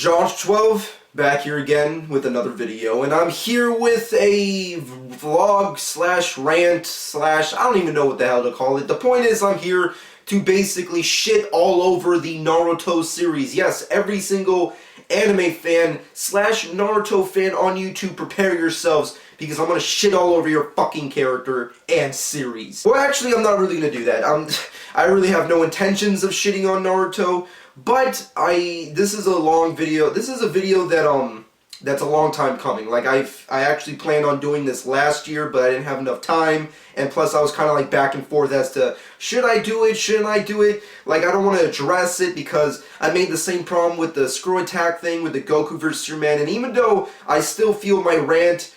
Jonjoker12 back here again with another video, and I'm here with a vlog slash rant slash I don't even know what the hell to call it. The point is I'm here to basically shit all over the Naruto series. Yes, every single anime fan slash Naruto fan on YouTube, prepare yourselves because I'm gonna shit all over your fucking character and series. Well, actually, I'm not really gonna do that. I really have no intentions of shitting on Naruto. But this is a long video. This is a video that that's a long time coming. Like I actually planned on doing this last year, but I didn't have enough time, and plus I was kind of like back and forth as to should I do it, shouldn't I do it? Like I don't want to address it because I made the same problem with the screw attack thing with the Goku vs Superman, and even though I still feel my rant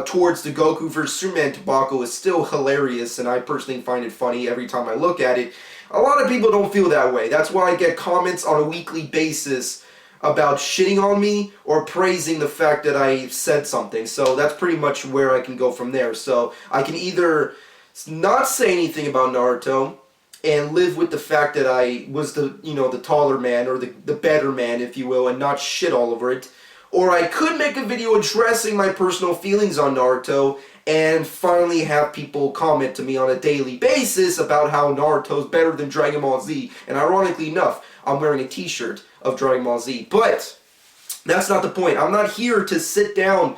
towards the Goku vs Superman debacle is still hilarious, and I personally find it funny every time I look at it, a lot of people don't feel that way. That's why I get comments on a weekly basis about shitting on me or praising the fact that I said something. So that's pretty much where I can go from there. So I can either not say anything about Naruto and live with the fact that I was the taller man or the better man, if you will, and not shit all over it. Or I could make a video addressing my personal feelings on Naruto and finally have people comment to me on a daily basis about how Naruto's better than Dragon Ball Z. And ironically enough, I'm wearing a t-shirt of Dragon Ball Z. But that's not the point. I'm not here to sit down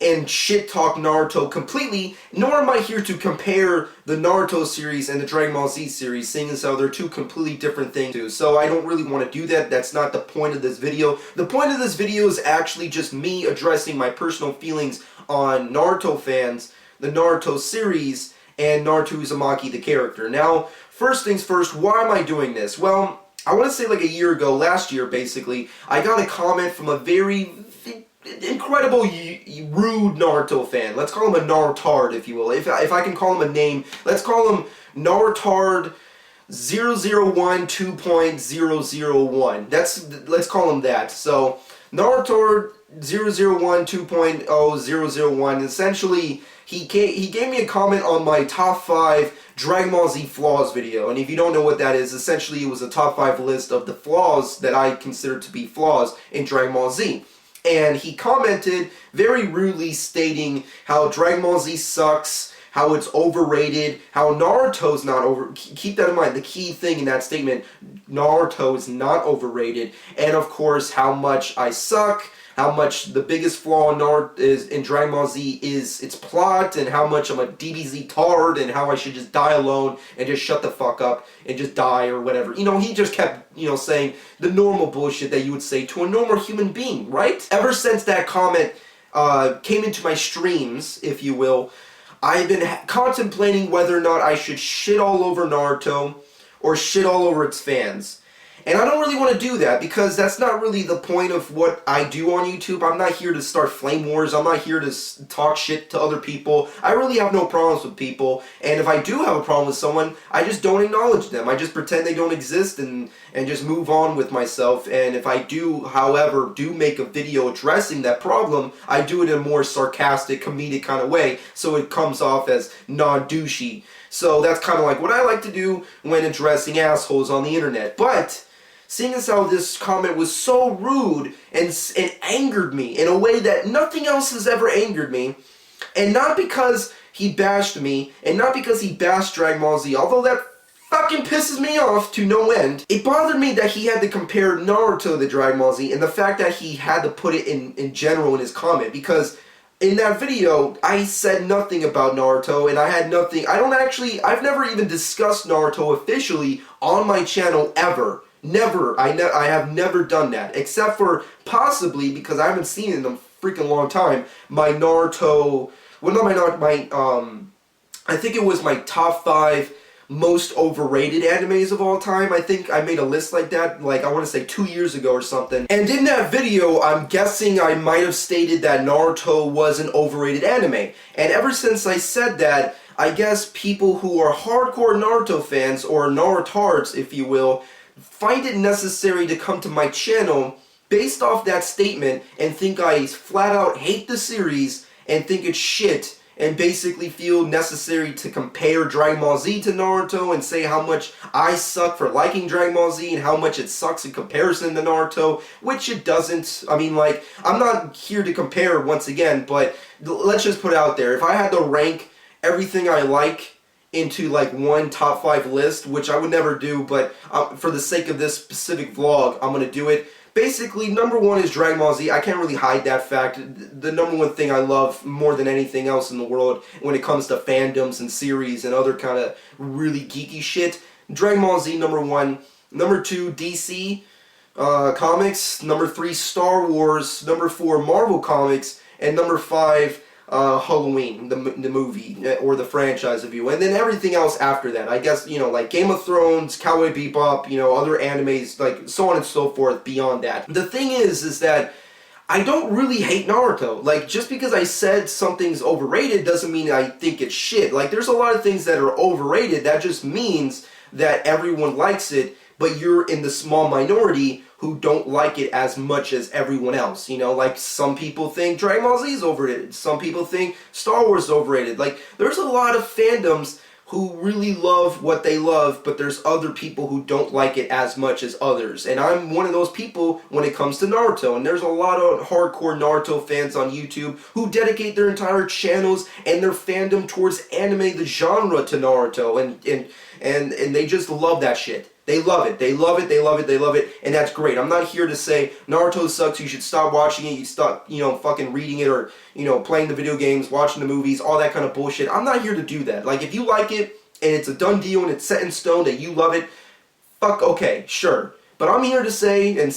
and shit-talk Naruto completely, nor am I here to compare the Naruto series and the Dragon Ball Z series, seeing as how they're two completely different things too. So I don't really want to do that. That's not the point of this video. The point of this video is actually just me addressing my personal feelings on Naruto fans, the Naruto series, and Naruto Uzumaki the character. Now, first things first, why am I doing this? Well, I want to say like a year ago, last year basically, I got a comment from a very incredible rude Naruto fan. Let's call him a Narutard, if you will. If I can call him a name, let's call him Narutard 001 2.001. Let's call him that. So Narutard 001 2.001. Essentially, he gave me a comment on my top 5 Dragon Ball Z flaws video, and if you don't know what that is, essentially it was a top 5 list of the flaws that I consider to be flaws in Dragon Ball Z. And he commented very rudely stating how Dragon Ball Z sucks, how it's overrated, how Naruto's not over... Keep that in mind, the key thing in that statement, Naruto is not overrated, and of course how much I suck, how much the biggest flaw in Dragon Ball Z is its plot, and how much I'm a DBZ tard, and how I should just die alone, and just shut the fuck up, and just die, or whatever. You know, he just kept, saying the normal bullshit that you would say to a normal human being, right? Ever since that comment came into my streams, if you will, I've been contemplating whether or not I should shit all over Naruto, or shit all over its fans. And I don't really want to do that because that's not really the point of what I do on YouTube. I'm not here to start flame wars. I'm not here to talk shit to other people. I really have no problems with people. And if I do have a problem with someone, I just don't acknowledge them. I just pretend they don't exist and just move on with myself. And if I do, however, make a video addressing that problem, I do it in a more sarcastic, comedic kind of way so it comes off as non-douchey. So that's kind of like what I like to do when addressing assholes on the internet. But seeing as how this comment was so rude and angered me in a way that nothing else has ever angered me, and not because he bashed me, and not because he bashed Dragon Ball Z, although that fucking pisses me off to no end, it bothered me that he had to compare Naruto to Dragon Ball Z, and the fact that he had to put it in general in his comment, because in that video, I said nothing about Naruto, and I've never even discussed Naruto officially on my channel ever. Never. I have never done that, except for possibly, because I haven't seen it in a freaking long time, my Naruto, well not my Naruto, I think it was my top 5 most overrated animes of all time. I think I made a list like that, like I want to say 2 years ago or something. And in that video, I'm guessing I might have stated that Naruto was an overrated anime. And ever since I said that, I guess people who are hardcore Naruto fans, or Narutards if you will, find it necessary to come to my channel based off that statement and think I flat out hate the series and think it's shit and basically feel necessary to compare Dragon Ball Z to Naruto and say how much I suck for liking Dragon Ball Z and how much it sucks in comparison to Naruto, which it doesn't. I mean, like, I'm not here to compare once again, but let's just put it out there. If I had to rank everything I like into like one top 5 list, which I would never do, but for the sake of this specific vlog, I'm going to do it. Basically, number 1 is Dragon Ball Z. I can't really hide that fact. The number 1 thing I love more than anything else in the world when it comes to fandoms and series and other kind of really geeky shit, Dragon Ball Z, number 1. Number 2, DC Comics. Number 3, Star Wars. Number 4, Marvel Comics. And number 5, Halloween, the movie, or the franchise of you, and then everything else after that. I guess, you know, like Game of Thrones, Cowboy Bebop, you know, other animes, like so on and so forth beyond that. The thing is that I don't really hate Naruto. Like, just because I said something's overrated doesn't mean I think it's shit. Like, there's a lot of things that are overrated. That just means that everyone likes it, but you're in the small minority who don't like it as much as everyone else. You know, like, some people think Dragon Ball Z is overrated. Some people think Star Wars is overrated. Like, there's a lot of fandoms who really love what they love, but there's other people who don't like it as much as others. And I'm one of those people when it comes to Naruto. And there's a lot of hardcore Naruto fans on YouTube who dedicate their entire channels and their fandom towards anime, the genre, to Naruto. And they just love that shit. They love it. They love it. They love it. They love it. And that's great. I'm not here to say Naruto sucks. You should stop watching it. You stop, you know, fucking reading it, or, you know, playing the video games, watching the movies, all that kind of bullshit. I'm not here to do that. Like, if you like it and it's a done deal and it's set in stone that you love it, fuck, okay, sure. But I'm here to say and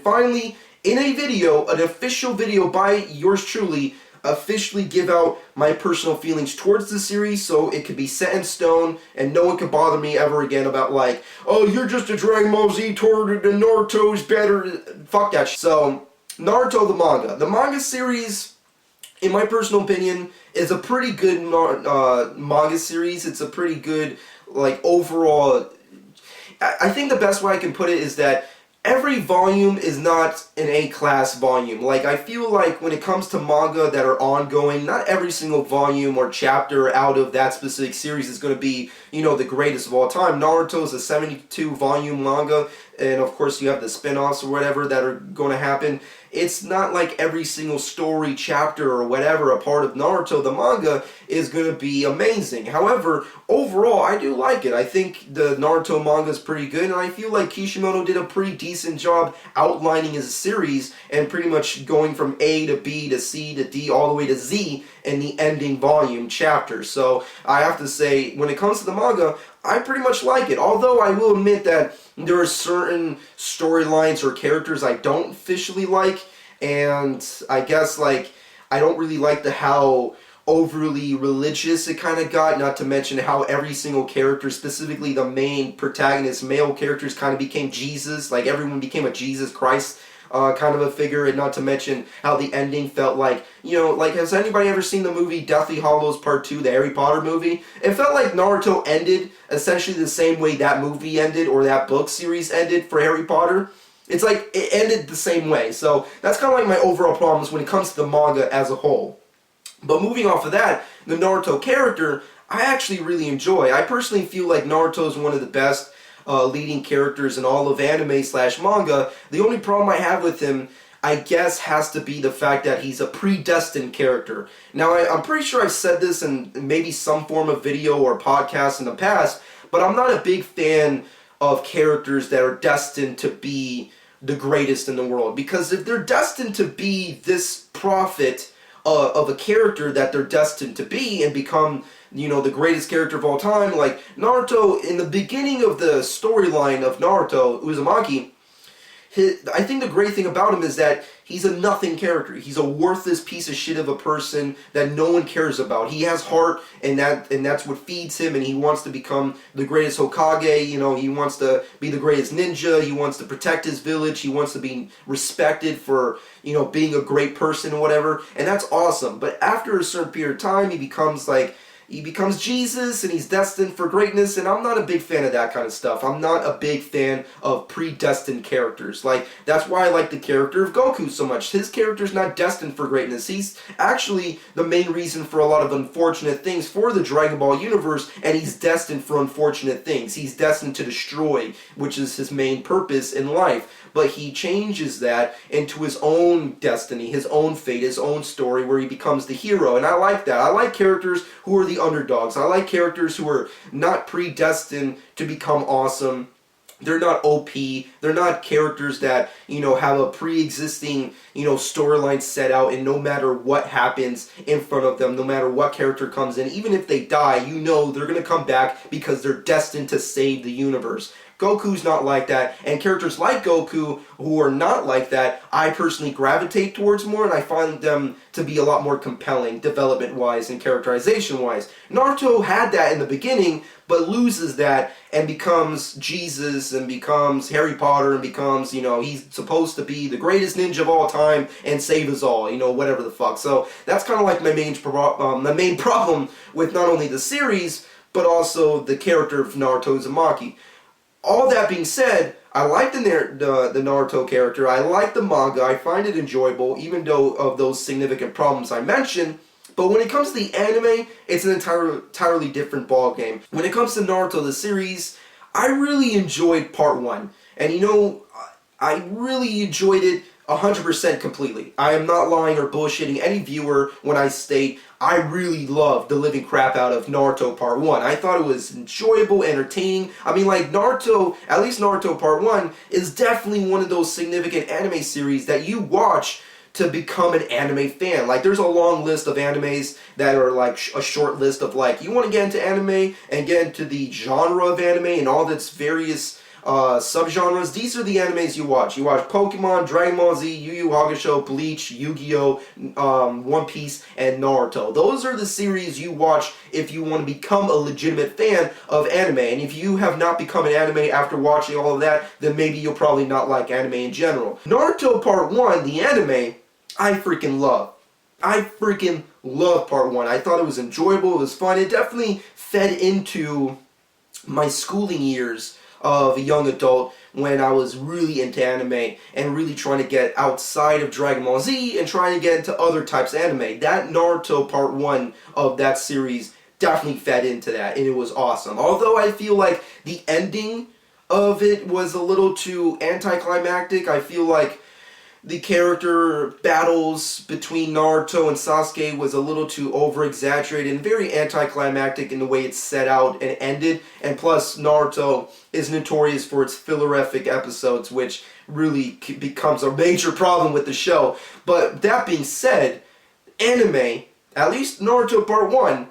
finally, in a video, an official video by yours truly, officially give out my personal feelings towards the series, so it could be set in stone and no one can bother me ever again about, like, oh, you're just a Dragon Ball Z toward the Naruto's better. Fuck that shit. So, Naruto the manga. The manga series, in my personal opinion, is a pretty good manga series. It's a pretty good, like, overall. I think the best way I can put it is that every volume is not an A-class volume. Like, I feel like when it comes to manga that are ongoing, not every single volume or chapter out of that specific series is going to be, you know, the greatest of all time. Naruto is a 72-volume manga, and of course you have the spin-offs or whatever that are going to happen. It's not like every single story, chapter, or whatever a part of Naruto, the manga, is going to be amazing. However, overall, I do like it. I think the Naruto manga is pretty good, and I feel like Kishimoto did a pretty decent job outlining his series and pretty much going from A to B to C to D all the way to Z in the ending volume chapter. So I have to say, when it comes to the manga, I pretty much like it. Although I will admit that there are certain storylines or characters I don't officially like, and I guess, like, I don't really like how overly religious it kind of got, not to mention how every single character, specifically the main protagonist, male characters, kind of became Jesus. Like, everyone became a Jesus Christ kind of a figure, and not to mention how the ending felt like, you know, like, has anybody ever seen the movie Deathly Hallows Part 2, the Harry Potter movie? It felt like Naruto ended essentially the same way that movie ended, or that book series ended for Harry Potter. It's like, it ended the same way. So that's kind of like my overall problems when it comes to the manga as a whole. But moving off of that, the Naruto character, I actually really enjoy. I personally feel like Naruto is one of the best leading characters in all of anime / manga. The only problem I have with him, I guess, has to be the fact that he's a predestined character. Now, I'm pretty sure I've said this in maybe some form of video or podcast in the past, but I'm not a big fan of characters that are destined to be the greatest in the world. Because if they're destined to be this prophet of a character that they're destined to be and become, you know, the greatest character of all time, like Naruto, in the beginning of the storyline of Naruto Uzumaki, I think the great thing about him is that he's a nothing character. He's a worthless piece of shit of a person that no one cares about. He has heart, and that's what feeds him, and he wants to become the greatest Hokage. You know, he wants to be the greatest ninja. He wants to protect his village. He wants to be respected for, you know, being a great person or whatever, and that's awesome. But after a certain period of time, he becomes like, he becomes Jesus and he's destined for greatness, and I'm not a big fan of that kind of stuff. I'm not a big fan of predestined characters. Like, that's why I like the character of Goku so much. His character's not destined for greatness. He's actually the main reason for a lot of unfortunate things for the Dragon Ball universe, and he's destined for unfortunate things. He's destined to destroy, which is his main purpose in life. But he changes that into his own destiny, his own fate, his own story, where he becomes the hero. And I like that. I like characters who are the underdogs. I like characters who are not predestined to become awesome. They're not OP. They're not characters that, have a pre-existing, storyline set out, and no matter what happens in front of them, no matter what character comes in, even if they die, they're going to come back because they're destined to save the universe. Goku's not like that, and characters like Goku who are not like that, I personally gravitate towards more, and I find them to be a lot more compelling, development-wise and characterization-wise. Naruto had that in the beginning, but loses that and becomes Jesus and becomes Harry Potter and becomes, he's supposed to be the greatest ninja of all time and save us all, whatever the fuck. So that's kind of like my main problem with not only the series, but also the character of Naruto Uzumaki. All that being said, I like the Naruto character. I like the manga. I find it enjoyable, even though of those significant problems I mentioned. But when it comes to the anime, it's an entirely different ballgame. When it comes to Naruto the series, I really enjoyed part 1. And I really enjoyed it 100% completely. I am not lying or bullshitting any viewer when I state I really loved the living crap out of Naruto Part 1. I thought it was enjoyable, entertaining. I mean, like, Naruto, at least Naruto Part 1, is definitely one of those significant anime series that you watch to become an anime fan. Like, there's a long list of animes that are like a short list of, like, you want to get into anime and get into the genre of anime and all its various subgenres. These are the animes you watch. You watch Pokemon, Dragon Ball Z, Yu Yu Hakusho, Bleach, Yu-Gi-Oh, One Piece, and Naruto. Those are the series you watch if you want to become a legitimate fan of anime. And if you have not become an anime after watching all of that, then maybe you'll probably not like anime in general. Naruto Part 1, the anime, I freaking love. I freaking love Part 1. I thought it was enjoyable, it was fun. It definitely fed into my schooling years of a young adult when I was really into anime and really trying to get outside of Dragon Ball Z and trying to get into other types of anime. That Naruto Part 1 of that series definitely fed into that, and it was awesome. Although I feel like the ending of it was a little too anticlimactic. I feel like the character battles between Naruto and Sasuke was a little too over-exaggerated and very anticlimactic in the way it's set out and ended. And plus, Naruto is notorious for its fillerific episodes, which really becomes a major problem with the show. But that being said, anime, at least Naruto Part 1,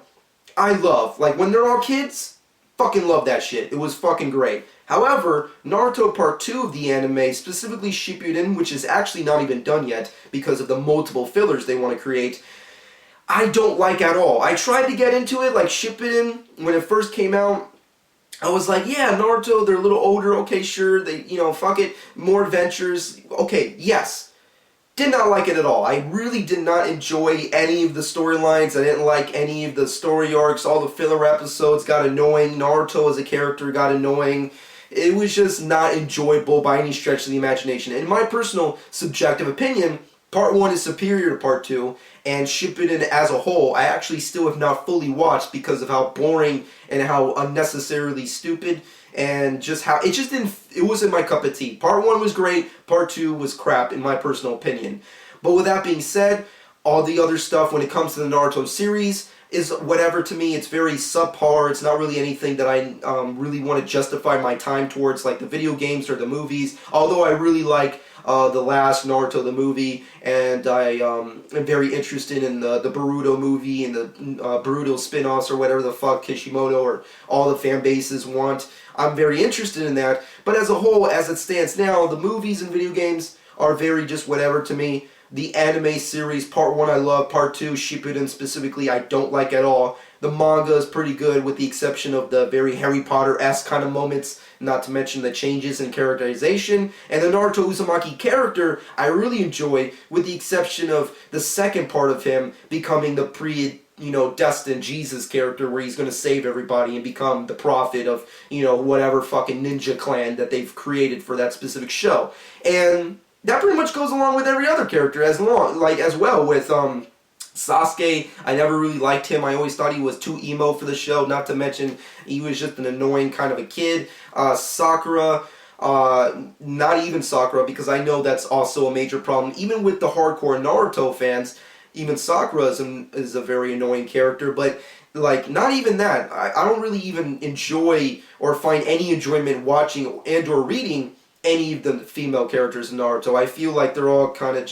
I love. Like, when they're all kids, fucking love that shit. It was fucking great. However, Naruto Part 2 of the anime, specifically Shippuden, which is actually not even done yet because of the multiple fillers they want to create, I don't like at all. I tried to get into it, like Shippuden, when it first came out. I was like, yeah, Naruto, they're a little older, okay, sure, they, fuck it, more adventures, okay, yes. Did not like it at all. I really did not enjoy any of the storylines. I didn't like any of the story arcs. All the filler episodes got annoying. Naruto as a character got annoying. It was just not enjoyable by any stretch of the imagination. In my personal subjective opinion, Part 1 is superior to Part 2, and Shippuden as a whole, I actually still have not fully watched because of how boring and how unnecessarily stupid and just how it wasn't my cup of tea. Part 1 was great, Part 2 was crap in my personal opinion. But with that being said, all the other stuff when it comes to the Naruto series is whatever to me. It's very subpar. It's not really anything that I really want to justify my time towards, like the video games or the movies. Although I really like the last Naruto the movie, and I am very interested in the Boruto movie and the Boruto spin-offs or whatever the fuck Kishimoto or all the fan bases want. I'm very interested in that, but as a whole, as it stands now, the movies and video games are very just whatever to me. The anime series, Part 1 I love, Part 2, Shippuden specifically, I don't like at all. The manga is pretty good with the exception of the very Harry Potter-esque kind of moments, not to mention the changes in characterization. And the Naruto Uzumaki character, I really enjoy, with the exception of the second part of him becoming the destined Jesus character where he's going to save everybody and become the prophet of, whatever fucking ninja clan that they've created for that specific show. And that pretty much goes along with every other character as well with Sasuke. I never really liked him. I always thought he was too emo for the show, not to mention he was just an annoying kind of a kid. Sakura, not even Sakura, because I know that's also a major problem. Even with the hardcore Naruto fans, even Sakura is a very annoying character, but not even that. I don't really even enjoy or find any enjoyment watching and or reading any of the female characters in Naruto. I feel like they're all kind of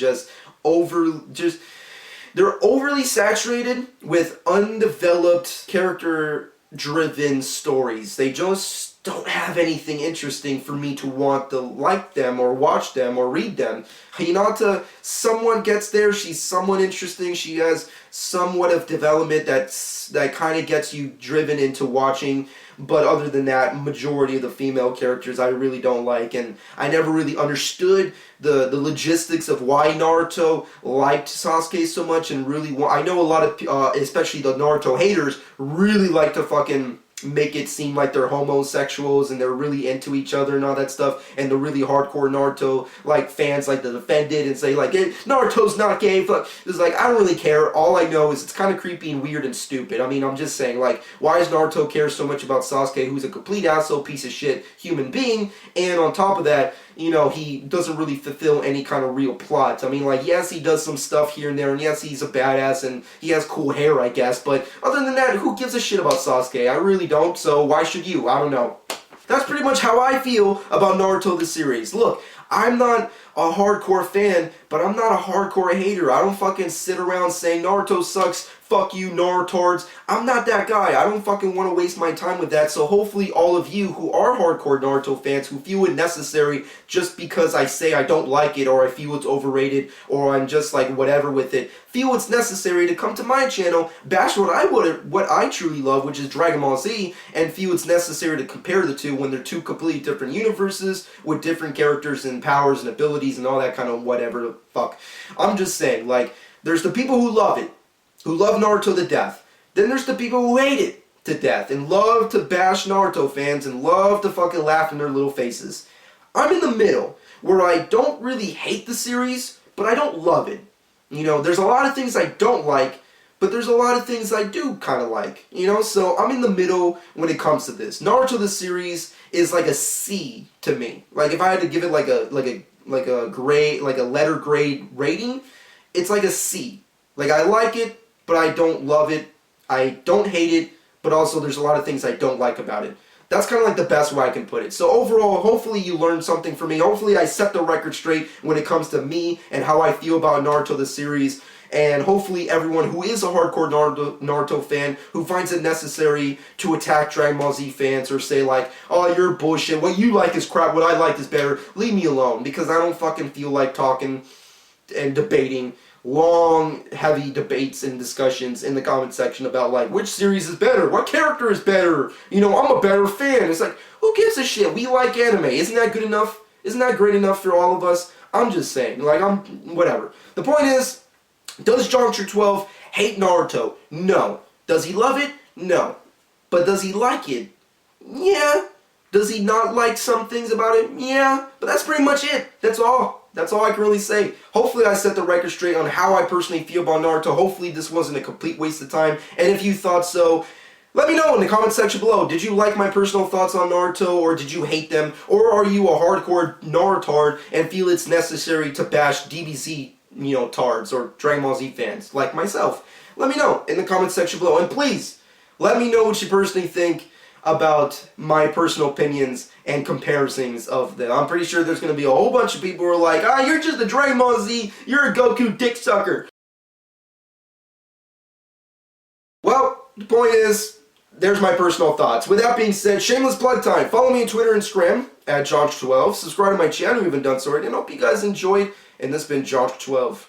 they're overly saturated with undeveloped character-driven stories. They just don't have anything interesting for me to want to like them or watch them or read them. Hinata, someone gets there, she's somewhat interesting, she has somewhat of development that kind of gets you driven into watching, but other than that, majority of the female characters I really don't like, and I never really understood the logistics of why Naruto liked Sasuke so much, and I know a lot of, especially the Naruto haters, really like to fucking make it seem like they're homosexuals and they're really into each other and all that stuff, and the really hardcore Naruto fans like to defend it and say hey, Naruto's not gay. It's I don't really care. All I know is it's kind of creepy and weird and stupid. I mean, I'm just saying why does Naruto care so much about Sasuke, who's a complete asshole piece of shit human being, and on top of that, he doesn't really fulfill any kind of real plot. I mean, yes, he does some stuff here and there, and yes, he's a badass, and he has cool hair, I guess, but other than that, who gives a shit about Sasuke? I really don't, so why should you? I don't know. That's pretty much how I feel about Naruto the series. Look, I'm not a hardcore fan, but I'm not a hardcore hater. I don't fucking sit around saying Naruto sucks, fuck you, Narutards. I'm not that guy. I don't fucking want to waste my time with that, so hopefully all of you who are hardcore Naruto fans who feel it necessary just because I say I don't like it or I feel it's overrated or I'm just whatever with it, feel it's necessary to come to my channel, bash what I truly love, which is Dragon Ball Z, and feel it's necessary to compare the two when they're two completely different universes with different characters and powers and abilities and all that kind of whatever the fuck. I'm just saying, there's the people who love it, who love Naruto to death. Then there's the people who hate it to death and love to bash Naruto fans and love to fucking laugh in their little faces. I'm in the middle, where I don't really hate the series, but I don't love it. There's a lot of things I don't like, but there's a lot of things I do kind of like. So I'm in the middle when it comes to this. Naruto the series is a C to me. If I had to give it a grade, a letter grade rating, it's a C. I like it, but I don't love it. I don't hate it, but also there's a lot of things I don't like about it. That's kind of the best way I can put it. So overall, hopefully you learned something from me. Hopefully I set the record straight when it comes to me and how I feel about Naruto the series. And hopefully everyone who is a hardcore Naruto fan, who finds it necessary to attack Dragon Ball Z fans or say oh, you're bullshit, what you like is crap, what I like is better, leave me alone, because I don't fucking feel like talking and debating long, heavy debates and discussions in the comment section about which series is better, what character is better, I'm a better fan. It's who gives a shit? We like anime. Isn't that good enough? Isn't that great enough for all of us? I'm just saying, whatever. The point is, does Jonjoker12 hate Naruto? No. Does he love it? No. But does he like it? Yeah. Does he not like some things about it? Yeah. But that's pretty much it. That's all. That's all I can really say. Hopefully I set the record straight on how I personally feel about Naruto. Hopefully this wasn't a complete waste of time. And if you thought so, let me know in the comment section below. Did you like my personal thoughts on Naruto, or did you hate them? Or are you a hardcore Narutard and feel it's necessary to bash DBZ, tards or Dragon Ball Z fans like myself? Let me know in the comment section below. And please, let me know what you personally think about my personal opinions and comparisons of them. I'm pretty sure there's going to be a whole bunch of people who are you're just a Dragon Ball Z, you're a Goku dick sucker. Well, the point is, there's my personal thoughts. With that being said, shameless plug time. Follow me on Twitter and Instagram at Jonjoker12. Subscribe to my channel if you haven't done so already. And I hope you guys enjoyed. And this has been Jonjoker12.